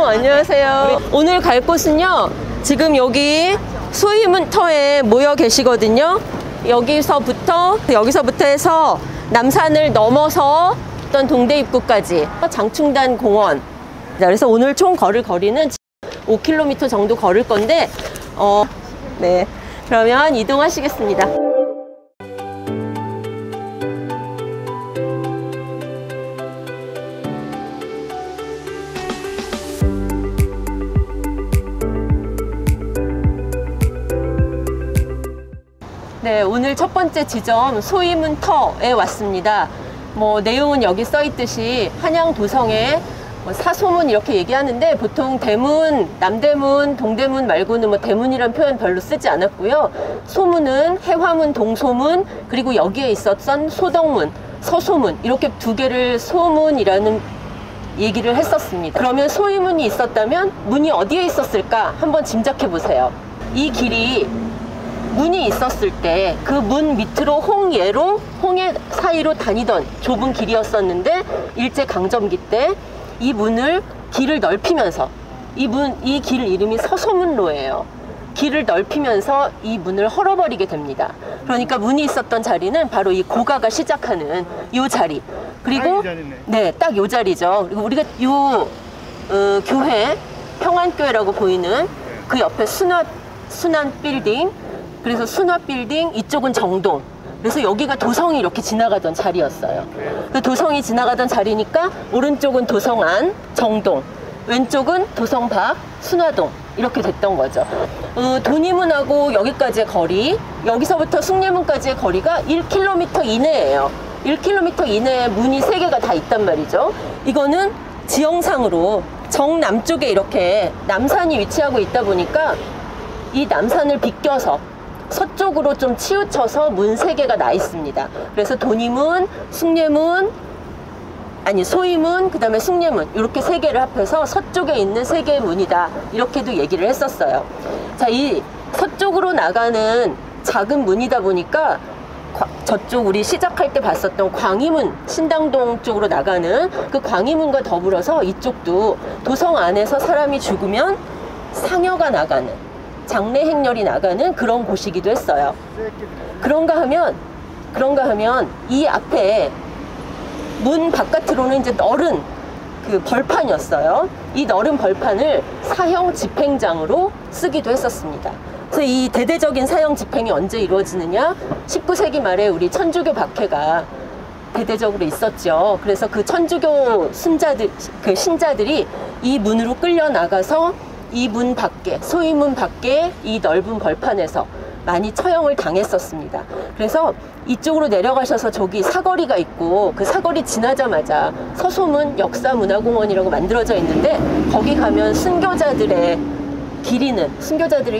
안녕하세요. 오늘 갈 곳은요, 지금 여기 소이문터에 모여 계시거든요. 여기서부터 해서 남산을 넘어서 어떤 동대 입구까지 장충단 공원. 그래서 오늘 총 걸을 거리는 5km 정도 걸을 건데, 네, 그러면 이동하시겠습니다. 네, 오늘 첫 번째 지점 소이문터에 왔습니다. 내용은 여기 써 있듯이 한양 도성의 사소문 이렇게 얘기하는데, 보통 대문, 남대문, 동대문 말고는 대문이란 표현 별로 쓰지 않았고요. 소문은 해화문, 동소문, 그리고 여기에 있었던 소덕문, 서소문, 이렇게 두 개를 소문이라는 얘기를 했었습니다. 그러면 소이문이 있었다면 문이 어디에 있었을까 한번 짐작해 보세요. 이 길이 문이 있었을 때 그 문 밑으로 홍해 사이로 다니던 좁은 길이었었는데, 일제강점기 때 이 길을 넓히면서, 이 길 이름이 서소문로예요. 길을 넓히면서 이 문을 헐어버리게 됩니다. 그러니까 문이 있었던 자리는 바로 이 고가가 시작하는 이 자리. 그리고 네, 딱 이 자리죠. 그리고 우리가 교회, 평안교회라고 보이는 그 옆에 순환 빌딩, 그래서 순화 빌딩, 이쪽은 정동. 그래서 여기가 도성이 이렇게 지나가던 자리였어요. 그 도성이 지나가던 자리니까 오른쪽은 도성 안, 정동, 왼쪽은 도성 밖, 순화동, 이렇게 됐던 거죠. 돈이문하고 여기까지의 거리, 여기서부터 숭례문까지의 거리가 1km 이내예요. 1km 이내에 문이 3개가 다 있단 말이죠. 이거는 지형상으로 정남쪽에 이렇게 남산이 위치하고 있다 보니까 이 남산을 비껴서 서쪽으로 좀 치우쳐서 문 3개가 나 있습니다. 그래서 돈이문, 소이문, 그 다음에 숭례문, 이렇게 3개를 합해서 서쪽에 있는 3개의 문이다, 이렇게도 얘기를 했었어요. 자, 이 서쪽으로 나가는 작은 문이다 보니까 저쪽 우리 시작할 때 봤었던 광희문, 신당동 쪽으로 나가는 그 광희문과 더불어서 이쪽도 도성 안에서 사람이 죽으면 상여가 나가는, 장례 행렬이 나가는 그런 곳이기도 했어요. 그런가 하면 이 앞에 문 바깥으로는 이제 넓은 그 벌판이었어요. 이 넓은 벌판을 사형 집행장으로 쓰기도 했었습니다. 그래서 이 대대적인 사형 집행이 언제 이루어지느냐? 19세기 말에 우리 천주교 박해가 대대적으로 있었죠. 그래서 그 천주교 신자들이 이 문으로 끌려 나가서 이 문 밖에, 소이문 밖에 이 넓은 벌판에서 많이 처형을 당했었습니다. 그래서 이쪽으로 내려가셔서 저기 사거리가 있고, 그 사거리 지나자마자 서소문 역사문화공원이라고 만들어져 있는데, 거기 가면 순교자들을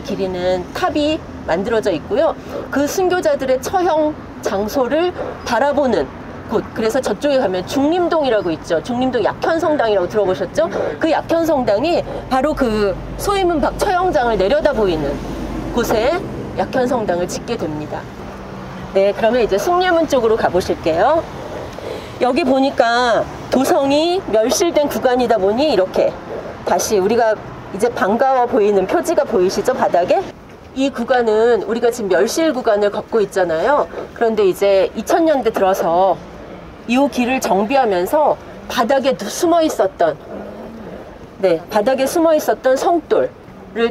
기리는 탑이 만들어져 있고요. 그 순교자들의 처형 장소를 바라보는 곳. 그래서 저쪽에 가면 중림동이라고 있죠. 중림동 약현성당이라고 들어보셨죠? 그 약현성당이 바로 그 소이문 밖 처형장을 내려다 보이는 곳에 약현성당을 짓게 됩니다. 네, 그러면 이제 숭례문 쪽으로 가보실게요. 여기 보니까 도성이 멸실된 구간이다 보니 이렇게 다시 우리가 이제 반가워 보이는 표지가 보이시죠? 바닥에? 이 구간은 우리가 지금 멸실 구간을 걷고 있잖아요. 그런데 이제 2000년대 들어서 이 길을 정비하면서 바닥에 숨어 있었던 성돌을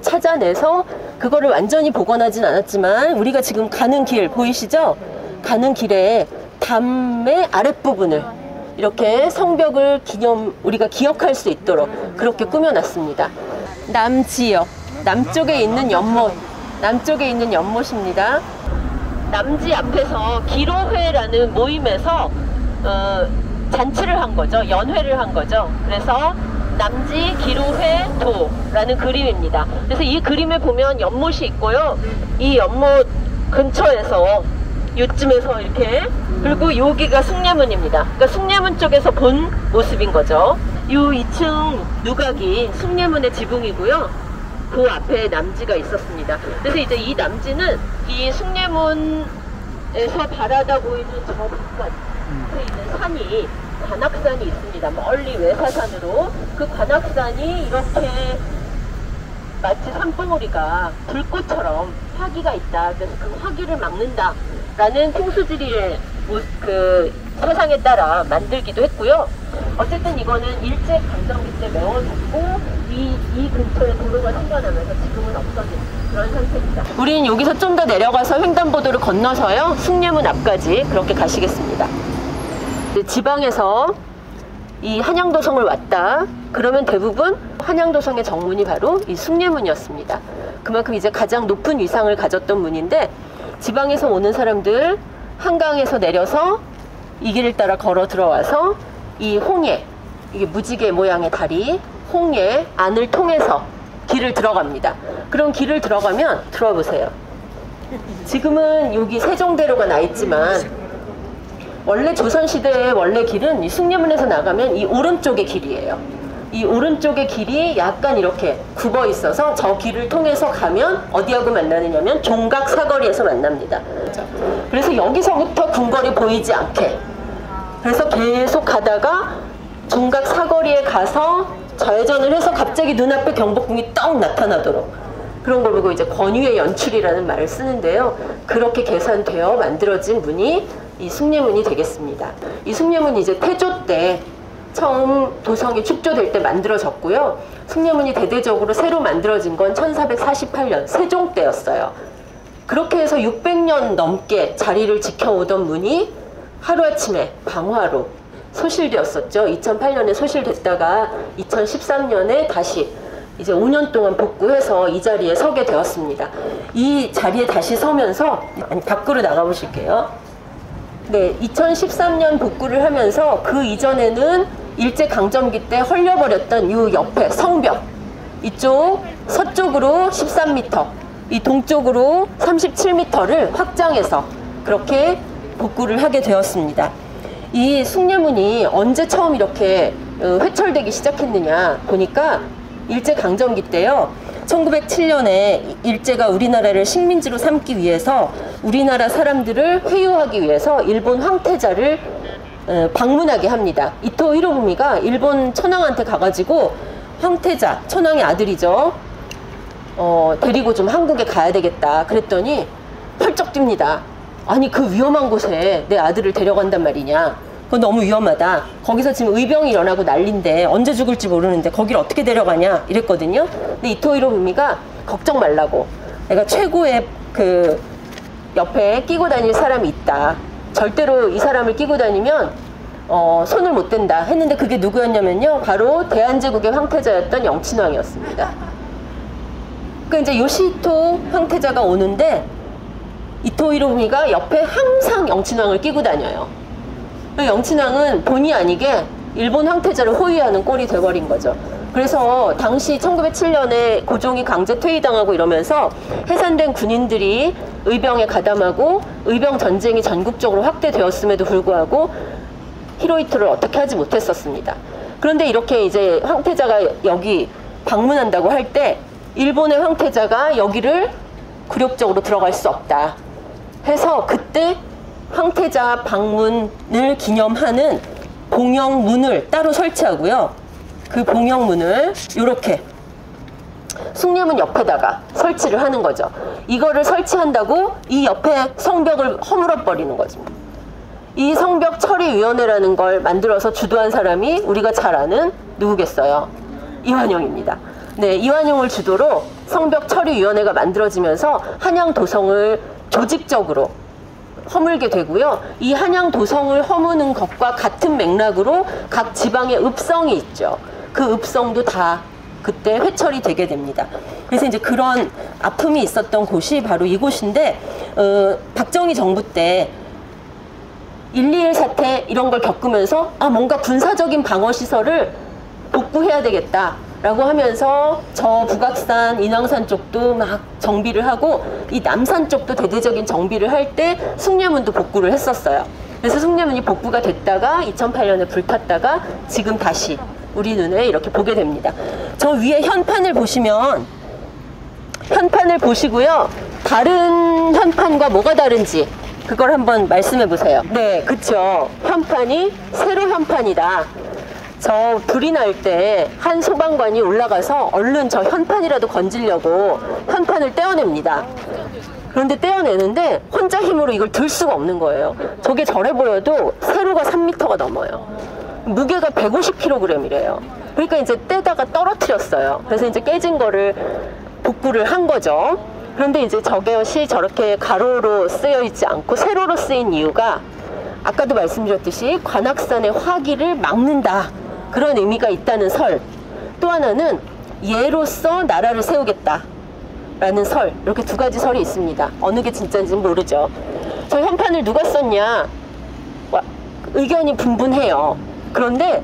찾아내서 그거를 완전히 복원하진 않았지만, 우리가 지금 가는 길 보이시죠? 가는 길에 담의 아랫부분을 이렇게 성벽을 우리가 기억할 수 있도록 그렇게 꾸며놨습니다. 남지역, 남쪽에 있는 연못입니다. 남지 앞에서 기로회라는 모임에서 잔치를 한 거죠. 연회를 한 거죠. 그래서 남지 기로회도라는 그림입니다. 그래서 이 그림에 보면 연못이 있고요. 이 연못 근처에서 요쯤에서 이렇게, 그리고 여기가 숭례문입니다. 그러니까 숭례문 쪽에서 본 모습인 거죠. 이 2층 누각이 숭례문의 지붕이고요. 그 앞에 남지가 있었습니다. 그래서 이제 이 남지는 이 숭례문에서 바라다 보이는 저 바깥에 있는 산이 관악산이 있습니다. 멀리 외사산으로. 그 관악산이 이렇게 마치 산봉우리가 불꽃처럼 화기가 있다. 그래서 그 화기를 막는다라는 풍수지리의 그 세상에 따라 만들기도 했고요. 어쨌든 이거는 일제강점기 때 메워졌고 이 근처에 도로가 생겨나면서 지금은 없어진 그런 상태입니다. 우리는 여기서 좀 더 내려가서 횡단보도를 건너서요, 숭례문 앞까지 그렇게 가시겠습니다. 지방에서 이 한양도성을 왔다 그러면 대부분 한양도성의 정문이 바로 이 숭례문이었습니다. 그만큼 이제 가장 높은 위상을 가졌던 문인데, 지방에서 오는 사람들 한강에서 내려서 이 길을 따라 걸어 들어와서 이 홍해, 이게 무지개 모양의 다리, 홍해 안을 통해서 길을 들어갑니다. 그럼 길을 들어가면 들어와 보세요. 지금은 여기 세종대로가 나 있지만 원래 조선시대의 원래 길은 이 숭례문에서 나가면 이 오른쪽의 길이에요. 이 오른쪽의 길이 약간 이렇게 굽어 있어서 저 길을 통해서 가면 어디하고 만나느냐면 종각 사거리에서 만납니다. 그래서 여기서부터 궁궐이 보이지 않게, 그래서 계속 가다가 종각 사거리에 가서 좌회전을 해서 갑자기 눈앞에 경복궁이 떡 나타나도록, 그런 걸 보고 이제 권위의 연출이라는 말을 쓰는데요. 그렇게 계산되어 만들어진 문이 이 숭례문이 되겠습니다. 이 숭례문이 이제 태조 때 처음 도성이 축조될 때 만들어졌고요. 숭례문이 대대적으로 새로 만들어진 건 1448년 세종 때였어요. 그렇게 해서 600년 넘게 자리를 지켜오던 문이 하루아침에 방화로 소실되었었죠. 2008년에 소실됐다가 2013년에 다시 이제 5년 동안 복구해서 이 자리에 서게 되었습니다. 이 자리에 다시 서면서, 밖으로 나가보실게요. 네, 2013년 복구를 하면서 그 이전에는 일제강점기 때 헐려버렸던 이 옆에 성벽, 이쪽 서쪽으로 13m, 이 동쪽으로 37m를 확장해서 그렇게 복구를 하게 되었습니다. 이 숭례문이 언제 처음 이렇게 회철되기 시작했느냐 보니까 일제강점기 때요, 1907년에 일제가 우리나라를 식민지로 삼기 위해서 우리나라 사람들을 회유하기 위해서 일본 황태자를 방문하게 합니다. 이토 히로부미가 일본 천황한테 가가지고 황태자, 천황의 아들이죠, 데리고 좀 한국에 가야 되겠다 그랬더니 펄쩍 뜁니다. 아니, 그 위험한 곳에 내 아들을 데려간단 말이냐, 그건 너무 위험하다, 거기서 지금 의병이 일어나고 난린데 언제 죽을지 모르는데 거길 어떻게 데려가냐 이랬거든요. 근데 이토 히로부미가 걱정 말라고, 내가 최고의 그 옆에 끼고 다닐 사람이 있다, 절대로 이 사람을 끼고 다니면 손을 못 댄다 했는데, 그게 누구였냐면요, 바로 대한제국의 황태자였던 영친왕이었습니다. 그 이제 요시히토 황태자가 오는데 이토 히로부미가 옆에 항상 영친왕을 끼고 다녀요. 영친왕은 본의 아니게 일본 황태자를 호위하는 꼴이 돼버린 거죠. 그래서 당시 1907년에 고종이 강제 퇴위당하고 이러면서 해산된 군인들이 의병에 가담하고 의병 전쟁이 전국적으로 확대되었음에도 불구하고 히로히토를 어떻게 하지 못했었습니다. 그런데 이렇게 이제 황태자가 여기 방문한다고 할 때 일본의 황태자가 여기를 굴욕적으로 들어갈 수 없다 해서 그때 황태자 방문을 기념하는 봉영문을 따로 설치하고요. 그 봉영문을 이렇게 숭례문 옆에다가 설치를 하는 거죠. 이거를 설치한다고 이 옆에 성벽을 허물어 버리는 거죠. 이 성벽 처리위원회라는 걸 만들어서 주도한 사람이 우리가 잘 아는 누구겠어요? 이완용입니다. 네, 이완용을 주도로 성벽 처리위원회가 만들어지면서 한양도성을 조직적으로 허물게 되고요. 이 한양도성을 허무는 것과 같은 맥락으로 각 지방의 읍성이 있죠. 그 읍성도 다 그때 회철이 되게 됩니다. 그래서 이제 그런 아픔이 있었던 곳이 바로 이곳인데, 박정희 정부 때 1.21 사태 이런 걸 겪으면서 뭔가 군사적인 방어시설을 복구해야 되겠다 라고 하면서 저 북악산, 인왕산 쪽도 막 정비를 하고 이 남산 쪽도 대대적인 정비를 할 때 숭례문도 복구를 했었어요. 그래서 숭례문이 복구가 됐다가 2008년에 불탔다가 지금 다시 우리 눈에 이렇게 보게 됩니다. 저 위에 현판을 보시면, 현판을 보시고요, 다른 현판과 뭐가 다른지 그걸 한번 말씀해 보세요. 네, 그쵸. 현판이 세로 현판이다. 저 불이 날 때 한 소방관이 올라가서 얼른 저 현판이라도 건지려고 현판을 떼어냅니다. 그런데 떼어내는데 혼자 힘으로 이걸 들 수가 없는 거예요. 저게 저래 보여도 세로가 3m가 넘어요. 무게가 150kg이래요. 그러니까 이제 떼다가 떨어뜨렸어요. 그래서 이제 깨진 거를 복구를 한 거죠. 그런데 이제 저것이 저렇게 가로로 쓰여 있지 않고 세로로 쓰인 이유가 아까도 말씀드렸듯이 관악산의 화기를 막는다, 그런 의미가 있다는 설, 또 하나는 예로서 나라를 세우겠다 라는 설, 이렇게 두 가지 설이 있습니다. 어느 게 진짜인지는 모르죠. 저 현판을 누가 썼냐, 의견이 분분해요. 그런데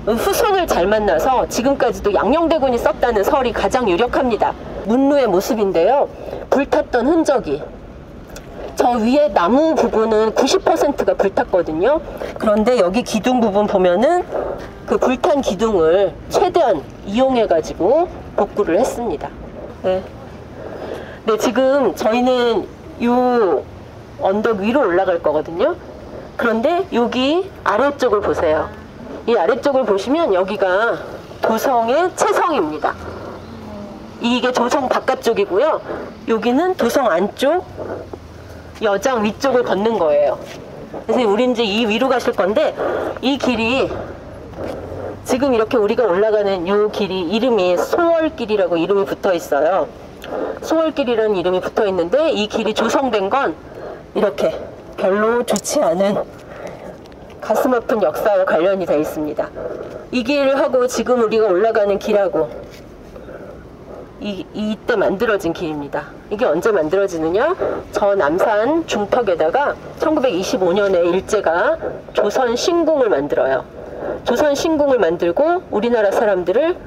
후손을 잘 만나서 지금까지도 양녕대군이 썼다는 설이 가장 유력합니다. 문루의 모습인데요, 불탔던 흔적이, 저 위에 나무 부분은 90%가 불탔거든요. 그런데 여기 기둥 부분 보면은 그 불탄 기둥을 최대한 이용해 가지고 복구를 했습니다. 네, 지금 저희는 요 언덕 위로 올라갈 거거든요. 그런데 여기 아래쪽을 보세요. 이 아래쪽을 보시면 여기가 도성의 채성입니다. 이게 도성 바깥쪽이고요. 여기는 도성 안쪽 여장 위쪽을 걷는 거예요. 그래서 우리 이제 이 위로 가실 건데, 이 길이 지금 이렇게 우리가 올라가는 이 길이 이름이 소월길이라고 이름이 붙어 있어요. 소월길이라는 이름이 붙어 있는데, 이 길이 조성된 건 이렇게 별로 좋지 않은 가슴 아픈 역사와 관련이 되어 있습니다. 이 길하고 지금 우리가 올라가는 길하고 이때 만들어진 길입니다. 이게 언제 만들어지느냐? 저 남산 중턱에다가 1925년에 일제가 조선 신궁을 만들어요. 조선 신궁을 만들고 우리나라 사람들을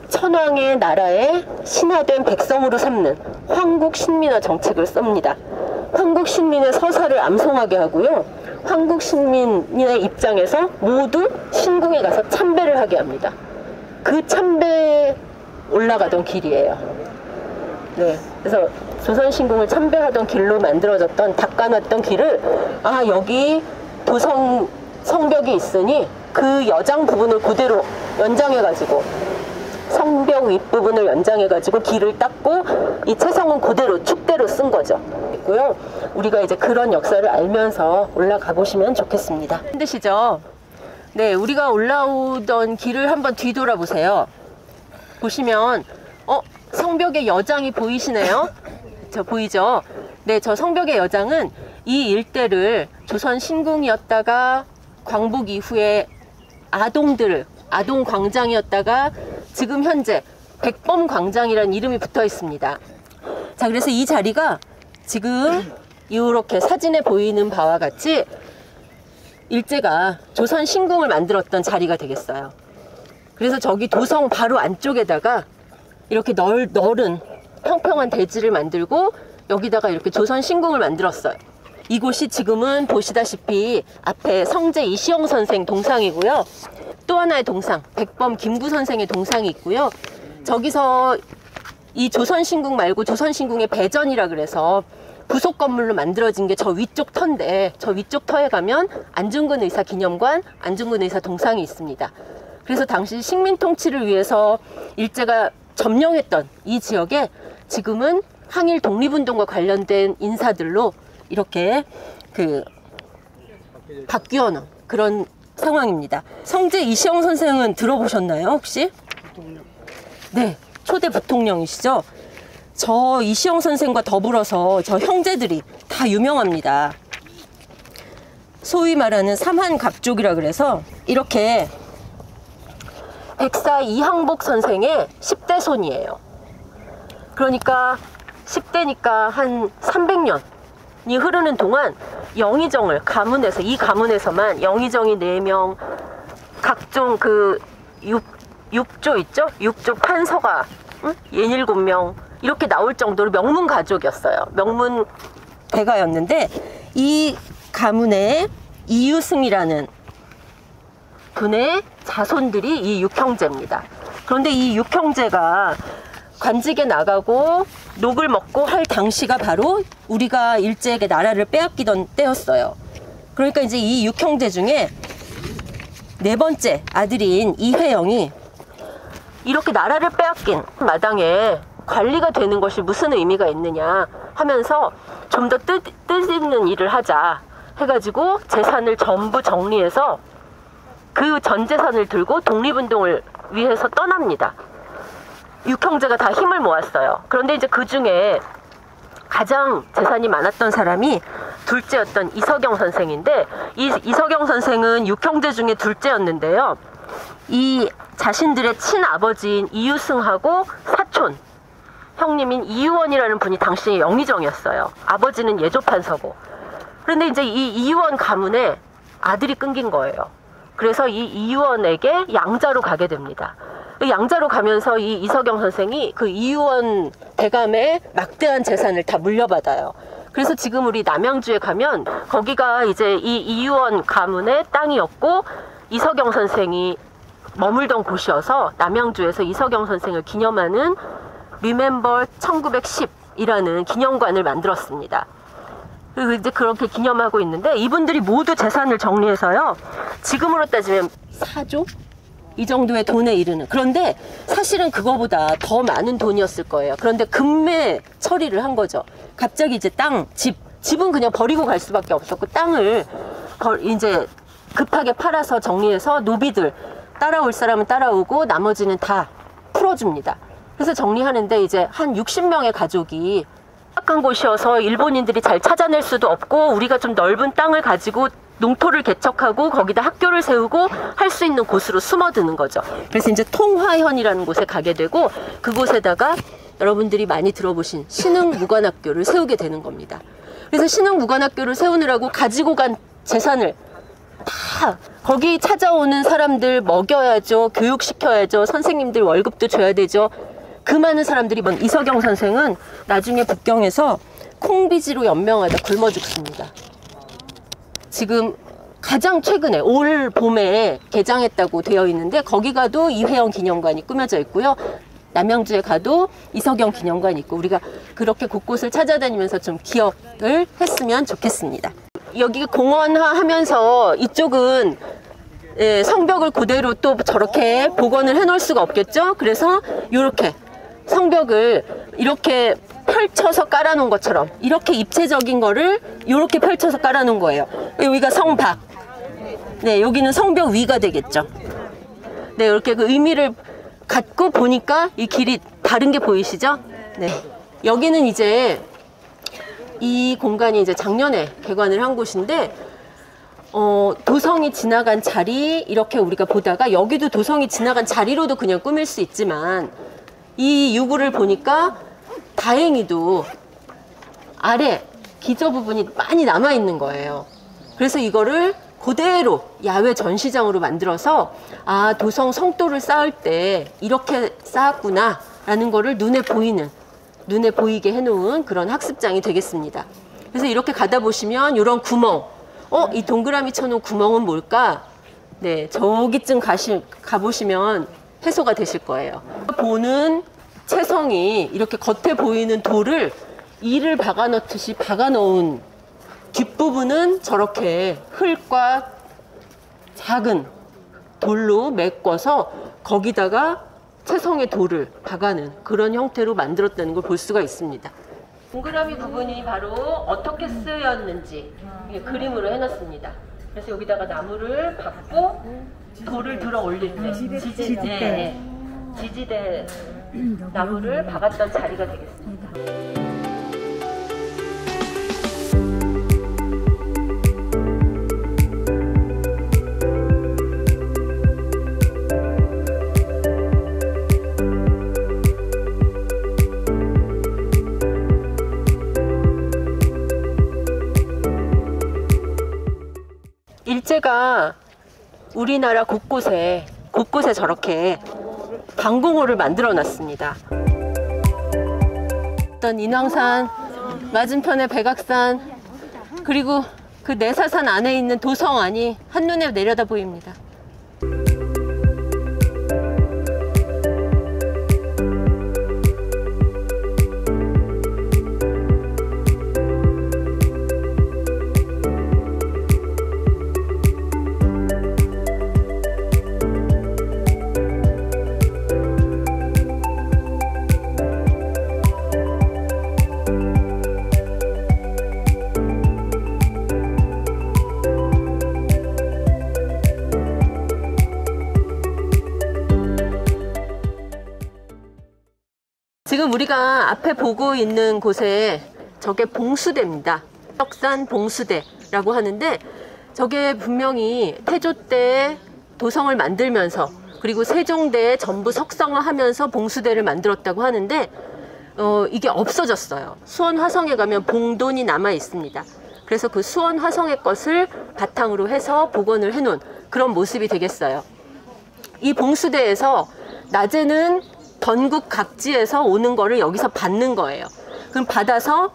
천황의 나라의 신하된 백성으로 삼는 황국 신민화 정책을 씁니다. 황국 신민의 서사를 암송하게 하고요, 황국 신민의 입장에서 모두 신궁에 가서 참배를 하게 합니다. 그 참배 올라가던 길이에요. 네, 그래서 조선신궁을 참배하던 길로 만들어졌던, 닦아놨던 길을, 아, 여기 도성 성벽이 있으니 그 여장 부분을 그대로 연장해가지고, 성벽 윗부분을 연장해가지고 길을 닦고 이 채성은 그대로 축대로 쓴 거죠. 있고요. 우리가 이제 그런 역사를 알면서 올라가 보시면 좋겠습니다. 힘드시죠? 네, 우리가 올라오던 길을 한번 뒤돌아 보세요. 보시면 성벽의 여장이 보이시네요. 저 보이죠? 네, 저 성벽의 여장은 이 일대를 조선 신궁이었다가 광복 이후에 아동 광장이었다가 지금 현재 백범 광장이라는 이름이 붙어 있습니다. 자, 그래서 이 자리가 지금 이렇게 사진에 보이는 바와 같이 일제가 조선 신궁을 만들었던 자리가 되겠어요. 그래서 저기 도성 바로 안쪽에다가 이렇게 넓은 평평한 대지를 만들고 여기다가 이렇게 조선 신궁을 만들었어요. 이곳이 지금은 보시다시피 앞에 성제 이시영 선생 동상이고요. 또 하나의 동상, 백범 김구 선생의 동상이 있고요. 저기서 이 조선신궁 말고 조선신궁의 배전이라 그래서 부속 건물로 만들어진 게 저 위쪽 터인데, 저 위쪽 터에 가면 안중근 의사 기념관, 안중근 의사 동상이 있습니다. 그래서 당시 식민 통치를 위해서 일제가 점령했던 이 지역에 지금은 항일 독립운동과 관련된 인사들로 이렇게 바뀌어 놓은 그런 상황입니다. 성제 이시영 선생은 들어보셨나요, 혹시? 부통령. 네, 초대 부통령이시죠. 저 이시영 선생과 더불어서 저 형제들이 다 유명합니다. 소위 말하는 삼한갑족이라 그래서 이렇게 백사 이항복 선생의 10대 손이에요. 그러니까 10대니까 한 300년이 흐르는 동안 영의정을 가문에서, 이 가문에서만 영의정이 4명, 각종 그 6조 있죠? 6조 판서가 67명 이렇게 나올 정도로 명문 가족이었어요. 명문 대가였는데, 이 가문의 이유승이라는 분의 자손들이 이 6형제입니다. 그런데 이 6형제가 관직에 나가고 녹을 먹고 할 당시가 바로 우리가 일제에게 나라를 빼앗기던 때였어요. 그러니까 이제 이 6형제 중에 4번째 아들인 이회영이 이렇게 나라를 빼앗긴 마당에 관리가 되는 것이 무슨 의미가 있느냐 하면서 좀 더 뜻있는 일을 하자 해가지고 재산을 전부 정리해서 그 전 재산을 들고 독립운동을 위해서 떠납니다. 6형제가 다 힘을 모았어요. 그런데 이제 그 중에 가장 재산이 많았던 사람이 둘째였던 이석영 선생인데, 이 이석영 선생은 6형제 중에 둘째였는데요. 이 자신들의 친아버지인 이유승하고 사촌 형님인 이유원이라는 분이 당시 영의정이었어요. 아버지는 예조판서고. 그런데 이제 이 이유원 가문에 아들이 끊긴 거예요. 그래서 이 이유원에게 양자로 가게 됩니다. 양자로 가면서 이 이석영 선생이 그 이유원 대감의 막대한 재산을 다 물려받아요. 그래서 지금 우리 남양주에 가면 거기가 이제 이 이유원 가문의 땅이었고 이석영 선생이 머물던 곳이어서 남양주에서 이석영 선생을 기념하는 리멤버 1910이라는 기념관을 만들었습니다. 그리고 이제 그렇게 기념하고 있는데, 이분들이 모두 재산을 정리해서요, 지금으로 따지면 4조? 이 정도의 돈에 이르는. 그런데 사실은 그거보다 더 많은 돈이었을 거예요. 그런데 금매 처리를 한 거죠. 갑자기 이제 땅, 집은 그냥 버리고 갈 수밖에 없었고, 땅을 이제 급하게 팔아서 정리해서 노비들, 따라올 사람은 따라오고 나머지는 다 풀어줍니다. 그래서 정리하는데 이제 한 60명의 가족이, 약한 곳이어서 일본인들이 잘 찾아낼 수도 없고 우리가 좀 넓은 땅을 가지고 농토를 개척하고 거기다 학교를 세우고 할 수 있는 곳으로 숨어드는 거죠. 그래서 이제 통화현이라는 곳에 가게 되고, 그곳에다가 여러분들이 많이 들어보신 신흥무관학교를 세우게 되는 겁니다. 그래서 신흥무관학교를 세우느라고 가지고 간 재산을 다 거기 찾아오는 사람들 먹여야죠, 교육시켜야죠, 선생님들 월급도 줘야 되죠. 그 많은 사람들이, 이석영 선생은 나중에 북경에서 콩비지로 연명하다 굶어 죽습니다. 지금 가장 최근에 올 봄에 개장했다고 되어 있는데, 거기 가도 이회영 기념관이 꾸며져 있고요. 남양주에 가도 이석영 기념관이 있고, 우리가 그렇게 곳곳을 찾아다니면서 좀 기억을 했으면 좋겠습니다. 여기 공원화 하면서 이쪽은 성벽을 그대로 또 저렇게 복원을 해 놓을 수가 없겠죠. 그래서 이렇게 성벽을 이렇게 펼쳐서 깔아놓은 것처럼, 이렇게 입체적인 거를 이렇게 펼쳐서 깔아놓은 거예요. 여기가 성박, 네, 여기는 성벽 위가 되겠죠. 네, 이렇게 그 의미를 갖고 보니까 이 길이 다른 게 보이시죠? 네, 여기는 이제 이 공간이 이제 작년에 개관을 한 곳인데, 도성이 지나간 자리, 이렇게 우리가 보다가 여기도 도성이 지나간 자리로도 그냥 꾸밀 수 있지만, 이 유구를 보니까 다행히도 아래 기저 부분이 많이 남아 있는 거예요. 그래서 이거를 그대로 야외 전시장으로 만들어서, 아, 도성 성도를 쌓을 때 이렇게 쌓았구나 라는 거를 눈에 보이게 해놓은 그런 학습장이 되겠습니다. 그래서 이렇게 가다 보시면 이런 구멍, 이 동그라미 쳐놓은 구멍은 뭘까? 네, 저기쯤 가보시면 해소가 되실 거예요. 보는 채성이 이렇게 겉에 보이는 돌을 이를 박아 넣듯이 박아 넣은 뒷부분은 저렇게 흙과 작은 돌로 메꿔서 거기다가 채성의 돌을 박아는 그런 형태로 만들었다는 걸 볼 수가 있습니다. 동그라미 부분이 바로 어떻게 쓰였는지 그림으로 해놨습니다. 그래서 여기다가 나무를 박고 돌을 들어 올릴 때 지지대 나무를 박았던 자리가 되겠습니다. 일제가 우리나라 곳곳에 저렇게 방공호를 만들어 놨습니다. 어떤 인왕산, 맞은편에 백악산, 그리고 그 내사산 안에 있는 도성안이 한눈에 내려다 보입니다. 지금 우리가 앞에 보고 있는 곳에 저게 봉수대입니다. 석산 봉수대라고 하는데 저게 분명히 태조 때 도성을 만들면서 그리고 세종대에 전부 석성화하면서 봉수대를 만들었다고 하는데 이게 없어졌어요. 수원 화성에 가면 봉돈이 남아 있습니다. 그래서 그 수원 화성의 것을 바탕으로 해서 복원을 해놓은 그런 모습이 되겠어요. 이 봉수대에서 낮에는 전국 각지에서 오는 거를 여기서 받는 거예요. 그럼 받아서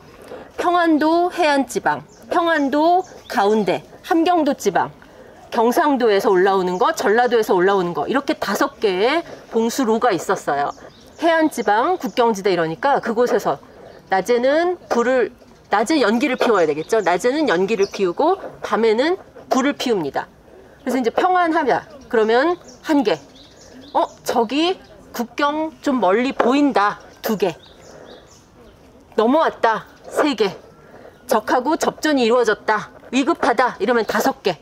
평안도 해안지방, 평안도 가운데, 함경도 지방, 경상도에서 올라오는 거, 전라도에서 올라오는 거 이렇게 5개의 봉수로가 있었어요. 해안지방, 국경지대 이러니까 그곳에서 낮에는 낮에 연기를 피워야 되겠죠. 낮에는 연기를 피우고 밤에는 불을 피웁니다. 그래서 이제 평안하냐 그러면 1개, 저기 국경 좀 멀리 보인다 2개, 넘어왔다 3개, 적하고 접전이 이루어졌다 위급하다 이러면 5개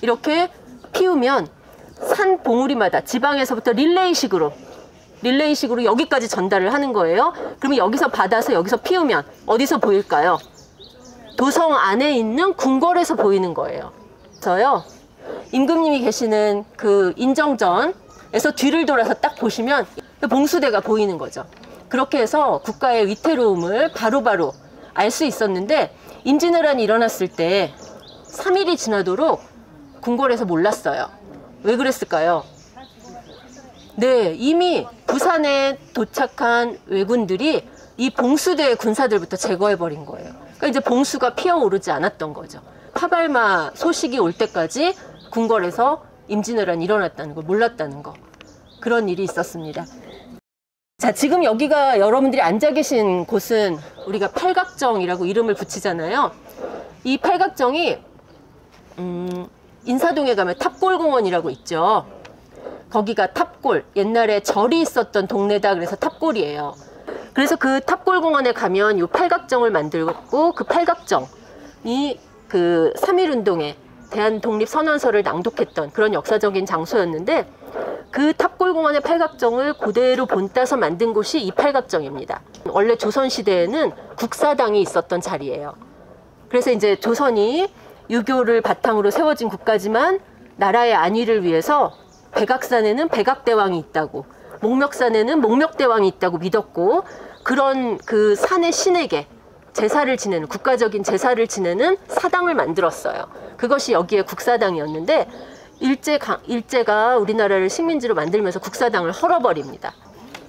이렇게 피우면 산 봉우리마다 지방에서부터 릴레이식으로 여기까지 전달을 하는 거예요. 그러면 여기서 받아서 여기서 피우면 어디서 보일까요? 도성 안에 있는 궁궐에서 보이는 거예요. 저요 임금님이 계시는 그 인정전에서 뒤를 돌아서 딱 보시면 봉수대가 보이는 거죠. 그렇게 해서 국가의 위태로움을 바로바로 알 수 있었는데 임진왜란이 일어났을 때 3일이 지나도록 궁궐에서 몰랐어요. 왜 그랬을까요? 네, 이미 부산에 도착한 왜군들이 이 봉수대의 군사들부터 제거해버린 거예요. 그러니까 이제 봉수가 피어오르지 않았던 거죠. 파발마 소식이 올 때까지 궁궐에서 임진왜란이 일어났다는 걸 몰랐다는 거. 그런 일이 있었습니다. 자, 지금 여기가 여러분들이 앉아 계신 곳은 우리가 팔각정이라고 이름을 붙이잖아요. 이 팔각정이 인사동에 가면 탑골공원이라고 있죠. 거기가 탑골, 옛날에 절이 있었던 동네다 그래서 탑골이에요. 그래서 그 탑골공원에 가면 이 팔각정을 만들고 그 팔각정이 그 3.1운동에 대한독립선언서를 낭독했던 그런 역사적인 장소였는데 그 탑골공원의 팔각정을 그대로 본따서 만든 곳이 이 팔각정입니다. 원래 조선시대에는 국사당이 있었던 자리예요. 그래서 이제 조선이 유교를 바탕으로 세워진 국가지만 나라의 안위를 위해서 백악산에는 백악대왕이 있다고, 목멱산에는 목멱대왕이 있다고 믿었고, 그런 그 산의 신에게 제사를 지내는, 국가적인 제사를 지내는 사당을 만들었어요. 그것이 여기에 국사당이었는데 일제가 우리나라를 식민지로 만들면서 국사당을 헐어버립니다.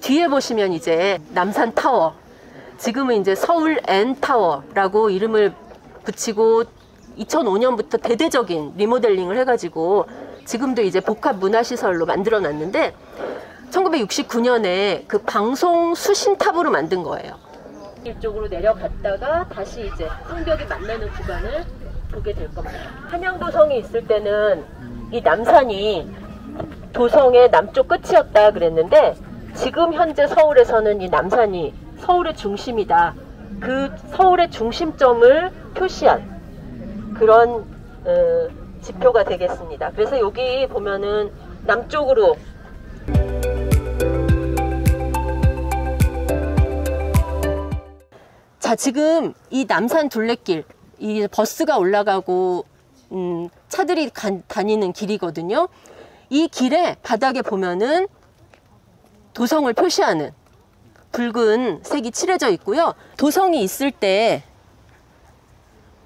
뒤에 보시면 이제 남산 타워, 지금은 이제 서울 N 타워라고 이름을 붙이고 2005년부터 대대적인 리모델링을 해가지고 지금도 이제 복합 문화시설로 만들어 놨는데 1969년에 그 방송 수신탑으로 만든 거예요. 이쪽으로 내려갔다가 다시 이제 성벽이 만나는 구간을 보게 될 겁니다. 한양도성이 있을 때는 이 남산이 도성의 남쪽 끝이었다 그랬는데 지금 현재 서울에서는 이 남산이 서울의 중심이다. 그 서울의 중심점을 표시한 그런 지표가 되겠습니다. 그래서 여기 보면은 남쪽으로 자, 지금 이 남산 둘레길, 이 버스가 올라가고 차들이 다니는 길이거든요. 이 길에 바닥에 보면은 도성을 표시하는 붉은 색이 칠해져 있고요. 도성이 있을 때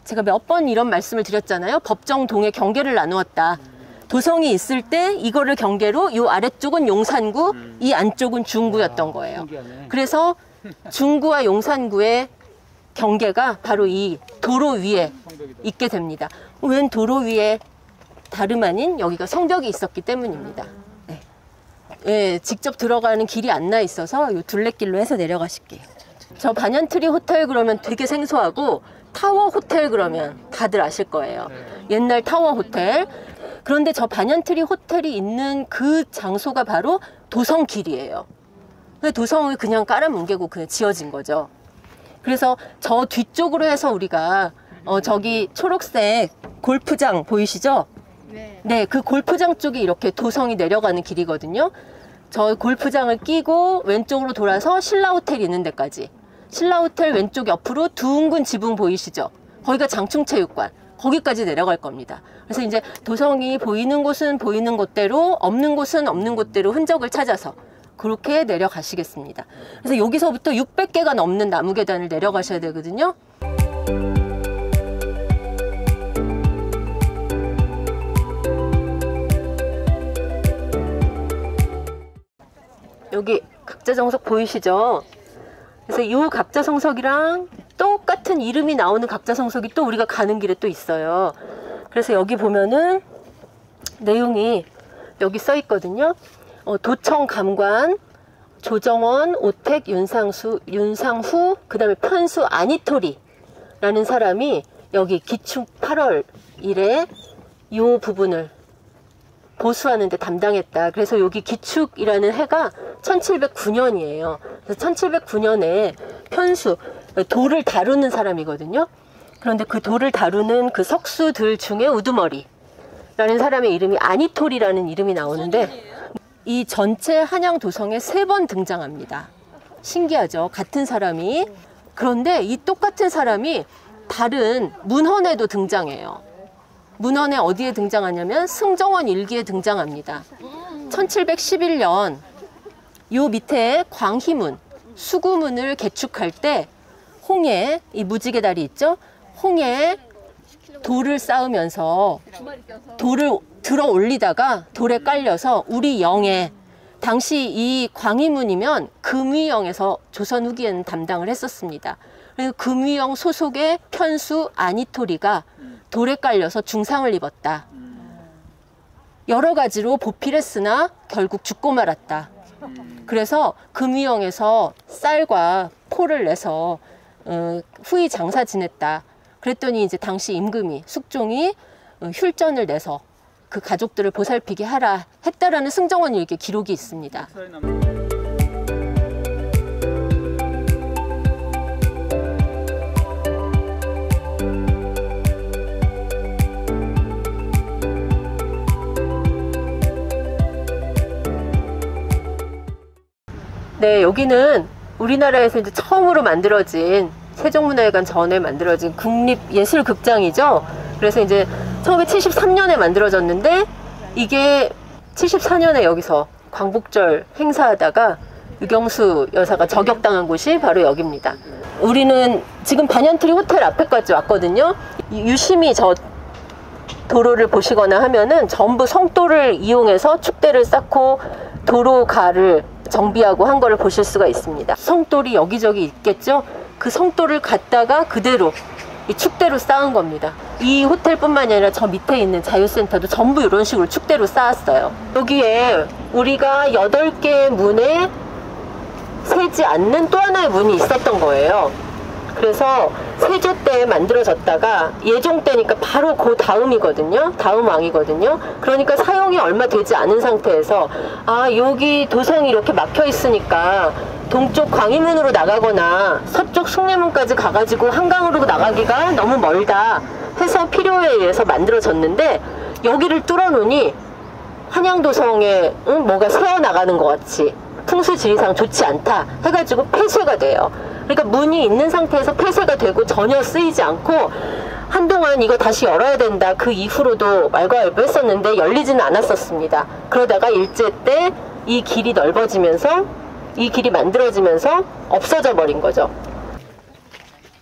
제가 몇 번 이런 말씀을 드렸잖아요. 법정동의 경계를 나누었다. 도성이 있을 때 이거를 경계로 이 아래쪽은 용산구, 이 안쪽은 중구였던 거예요. 그래서 중구와 용산구의 경계가 바로 이 도로 위에 있게 됩니다. 웬 도로 위에 다름 아닌 여기가 성벽이 있었기 때문입니다. 네. 네, 직접 들어가는 길이 안 나 있어서 이 둘레길로 해서 내려가실게요. 저 반얀트리 호텔 그러면 되게 생소하고 타워 호텔 그러면 다들 아실 거예요. 옛날 타워 호텔. 그런데 저 반얀트리 호텔이 있는 그 장소가 바로 도성길이에요. 도성을 그냥 깔아뭉개고 그냥 지어진 거죠. 그래서 저 뒤쪽으로 해서 우리가 저기 초록색 골프장 보이시죠? 네. 네, 그 골프장 쪽이 이렇게 도성이 내려가는 길이거든요. 저 골프장을 끼고 왼쪽으로 돌아서 신라호텔 있는 데까지, 신라호텔 왼쪽 옆으로 둥근 지붕 보이시죠? 거기가 장충체육관, 거기까지 내려갈 겁니다. 그래서 이제 도성이 보이는 곳은 보이는 곳대로, 없는 곳은 없는 곳대로 흔적을 찾아서 그렇게 내려가시겠습니다. 그래서 여기서부터 600개가 넘는 나무 계단을 내려가셔야 되거든요. 여기 각자정석 보이시죠? 그래서 이 각자성석이랑 똑같은 이름이 나오는 각자성석이 또 우리가 가는 길에 또 있어요. 그래서 여기 보면은 내용이 여기 써 있거든요. 도청 감관, 조정원, 오택, 윤상후, 그 다음에 편수 아니토리라는 사람이 여기 기축 8월 1에 이 부분을 보수하는 데 담당했다. 그래서 여기 기축이라는 해가 1709년이에요. 그래서 1709년에 편수, 돌을 다루는 사람이거든요. 그런데 그 돌을 다루는 그 석수들 중에 우두머리라는 사람의 이름이 아니토리라는 이름이 나오는데, 이 전체 한양 도성에 3번 등장합니다. 신기하죠? 같은 사람이. 그런데 이 똑같은 사람이 다른 문헌에도 등장해요. 문헌에 어디에 등장하냐면 승정원 일기에 등장합니다. 1711년 요 밑에 광희문, 수구문을 개축할 때 홍해, 이 무지개 다리 있죠? 홍해에 돌을 쌓으면서 돌을 들어 올리다가 돌에 깔려서 우리 영에, 당시 이 광희문이면 금위영에서 조선 후기에는 담당을 했었습니다. 그래서 금위영 소속의 편수 아니토리가 돌에 깔려서 중상을 입었다. 여러 가지로 보필했으나 결국 죽고 말았다. 그래서 금위영에서 쌀과 포를 내서 후이 장사 지냈다. 그랬더니 이제 당시 임금이, 숙종이 휼전을 내서 그 가족들을 보살피게 하라 했다라는 승정원 일기 기록이 있습니다. 네, 여기는 우리나라에서 이제 처음으로 만들어진, 세종문화회관 전에 만들어진 국립예술극장이죠. 그래서 이제 처음에 73년에 만들어졌는데, 이게 74년에 여기서 광복절 행사하다가 유경수 여사가 저격당한 곳이 바로 여기입니다. 우리는 지금 반얀트리 호텔 앞에까지 왔거든요. 유심히 저 도로를 보시거나 하면은 전부 성도를 이용해서 축대를 쌓고 도로가를 정비하고 한 거를 보실 수가 있습니다. 성돌이 여기저기 있겠죠? 그 성돌을 갖다가 그대로 이 축대로 쌓은 겁니다. 이 호텔뿐만이 아니라 저 밑에 있는 자유센터도 전부 이런 식으로 축대로 쌓았어요. 여기에 우리가 8개의 문에 세지 않는 또 하나의 문이 있었던 거예요. 그래서 세조 때 만들어졌다가 예종 때니까 바로 그 다음이거든요. 다음 왕이거든요. 그러니까 사용이 얼마 되지 않은 상태에서, 아, 여기 도성이 이렇게 막혀 있으니까 동쪽 광희문으로 나가거나 서쪽 숭례문까지 가가지고 한강으로 나가기가 너무 멀다 해서 필요에 의해서 만들어졌는데, 여기를 뚫어놓으니 한양도성에 뭐가 새어나가는 것 같이 풍수지리상 좋지 않다 해가지고 폐쇄가 돼요. 그러니까 문이 있는 상태에서 폐쇄가 되고 전혀 쓰이지 않고 한동안 이거 다시 열어야 된다, 그 이후로도 말괄부했었는데 열리지는 않았었습니다. 그러다가 일제 때 이 길이 넓어지면서, 이 길이 만들어지면서 없어져 버린 거죠.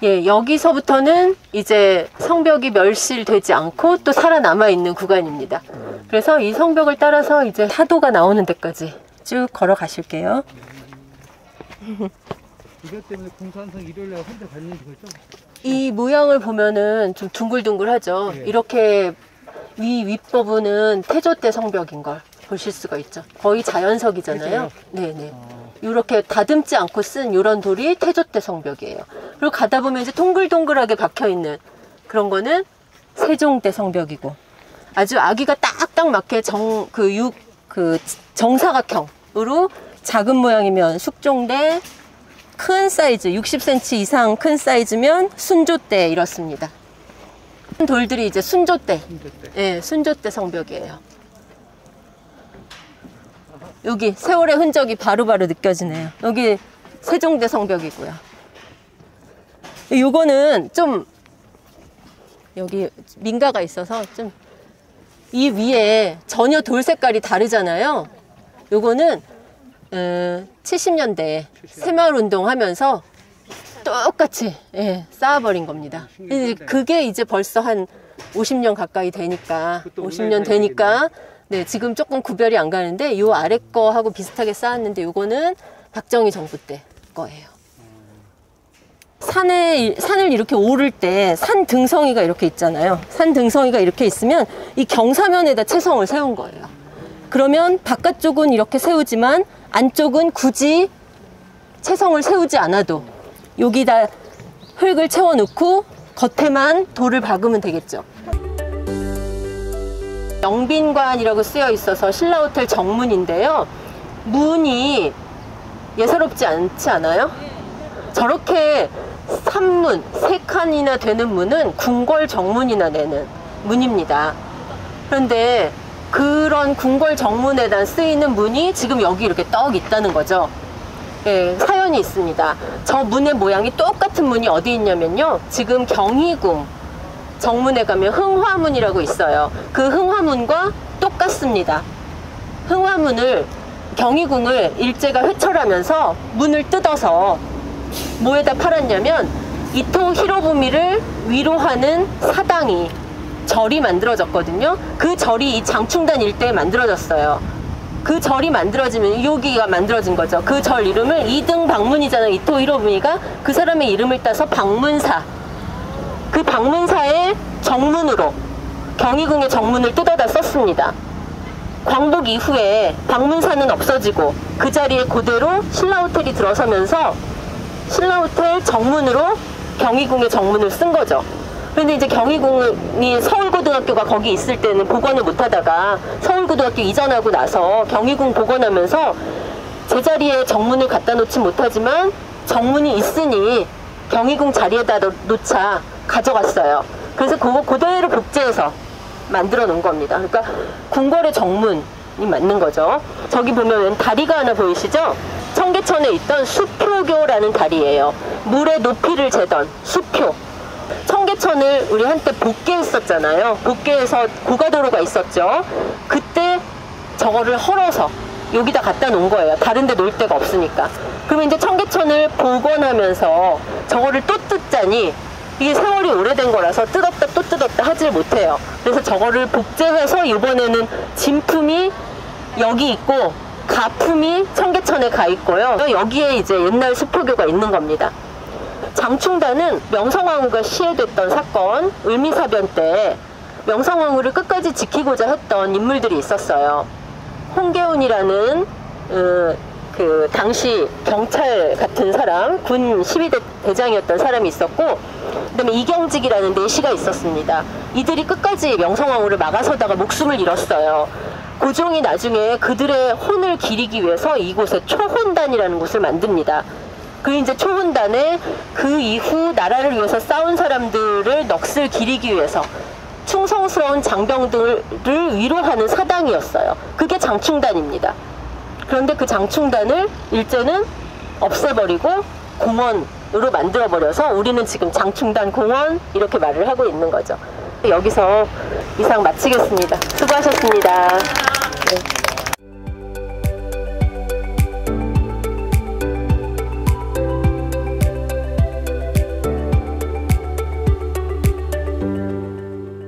예, 여기서부터는 이제 성벽이 멸실되지 않고 또 살아남아 있는 구간입니다. 그래서 이 성벽을 따라서 이제 사도가 나오는 데까지 쭉 걸어 가실게요. 이것 때문에 공산성 일요일에 혼자 다니는지 그렇죠? 이 모양을 보면은 좀 둥글둥글하죠. 예. 이렇게 윗부분은 태조 때 성벽인 걸 보실 수가 있죠. 거의 자연석이잖아요. 네네. 이렇게 다듬지 않고 쓴 이런 돌이 태조 때 성벽이에요. 그리고 가다 보면 이제 동글동글하게 박혀 있는 그런 거는 세종 때 성벽이고, 아주 아기가 딱딱 맞게 정사각형으로 작은 모양이면 숙종대, 큰 사이즈 60cm 이상 큰 사이즈면 순조대, 이렇습니다. 돌들이 이제 순조대, 예, 순조대 성벽이에요. 여기 세월의 흔적이 바로바로 느껴지네요. 여기 세종대 성벽이고요. 요거는 좀 여기 민가가 있어서 좀 이 위에 전혀 돌 색깔이 다르잖아요. 요거는 70년대에 새마을운동 하면서 똑같이 쌓아버린 겁니다. 그게 이제 벌써 한 50년 가까이 되니까 50년 되니까 네, 지금 조금 구별이 안 가는데 요 아래 거하고 비슷하게 쌓았는데 요거는 박정희 정부 때 거예요. 산을 이렇게 오를 때 산 등성이가 이렇게 있잖아요. 산 등성이가 이렇게 있으면 이 경사면에다 채성을 세운 거예요. 그러면 바깥쪽은 이렇게 세우지만 안쪽은 굳이 채성을 세우지 않아도 여기다 흙을 채워놓고 겉에만 돌을 박으면 되겠죠. 영빈관이라고 쓰여 있어서 신라호텔 정문인데요. 문이 예사롭지 않지 않아요? 저렇게 3문, 3칸이나 되는 문은 궁궐 정문이나 내는 문입니다. 그런데 그런 궁궐 정문에다 쓰이는 문이 지금 여기 이렇게 떡 있다는 거죠. 예, 사연이 있습니다. 저 문의 모양이 똑같은 문이 어디 있냐면요. 지금 경희궁 정문에 가면 흥화문이라고 있어요. 그 흥화문과 똑같습니다. 흥화문을 경희궁을 일제가 회철하면서 문을 뜯어서 뭐에다 팔았냐면 이토 히로부미를 위로하는 사당이 절이 만들어졌거든요. 그 절이 이 장충단 일대에 만들어졌어요. 그 절이 만들어지면 여기가 만들어진 거죠. 그 절 이름을 이등 방문이잖아요. 이토 히로부미가 그 사람의 이름을 따서 방문사. 그 방문사의 정문으로 경희궁의 정문을 뜯어다 썼습니다. 광복 이후에 방문사는 없어지고 그 자리에 그대로 신라호텔이 들어서면서 신라호텔 정문으로 경희궁의 정문을 쓴 거죠. 그런데 이제 경희궁이 서울고등학교가 거기 있을 때는 복원을 못하다가 서울고등학교 이전하고 나서 경희궁 복원하면서 제자리에 정문을 갖다 놓지 못하지만 정문이 있으니 경희궁 자리에다 놓자 가져갔어요. 그래서 그거 그대로 복제해서 만들어 놓은 겁니다. 그러니까 궁궐의 정문이 맞는 거죠. 저기 보면 다리가 하나 보이시죠? 청계천에 있던 수표교라는 다리예요. 물의 높이를 재던 수표. 청계천을 우리 한때 복개했었잖아요. 복개해서 고가도로가 있었죠. 그때 저거를 헐어서 여기다 갖다 놓은 거예요. 다른 데 놓을 데가 없으니까. 그러면 이제 청계천을 복원하면서 저거를 또 뜯자니 이게 세월이 오래된 거라서 뜯었다 또 뜯었다 하질 못해요. 그래서 저거를 복제해서 이번에는 진품이 여기 있고 가품이 청계천에 가 있고요. 여기에 이제 옛날 수표교가 있는 겁니다. 장충단은 명성황후가 시해됐던 사건, 을미사변 때 명성황후를 끝까지 지키고자 했던 인물들이 있었어요. 홍계훈이라는 그 당시 경찰 같은 사람, 군 12대 대장이었던 사람이 있었고, 그 다음에 이경직이라는 내시가 있었습니다. 이들이 끝까지 명성황후를 막아서다가 목숨을 잃었어요. 고종이 나중에 그들의 혼을 기리기 위해서 이곳에 초혼단이라는 곳을 만듭니다. 그 이제 초혼단에 그 이후 나라를 위해서 싸운 사람들을 넋을 기리기 위해서 충성스러운 장병들을 위로하는 사당이었어요. 그게 장충단입니다. 그런데 그 장충단을 일제는 없애버리고 공원으로 만들어버려서 우리는 지금 장충단 공원 이렇게 말을 하고 있는 거죠. 여기서 이상 마치겠습니다. 수고하셨습니다. 네.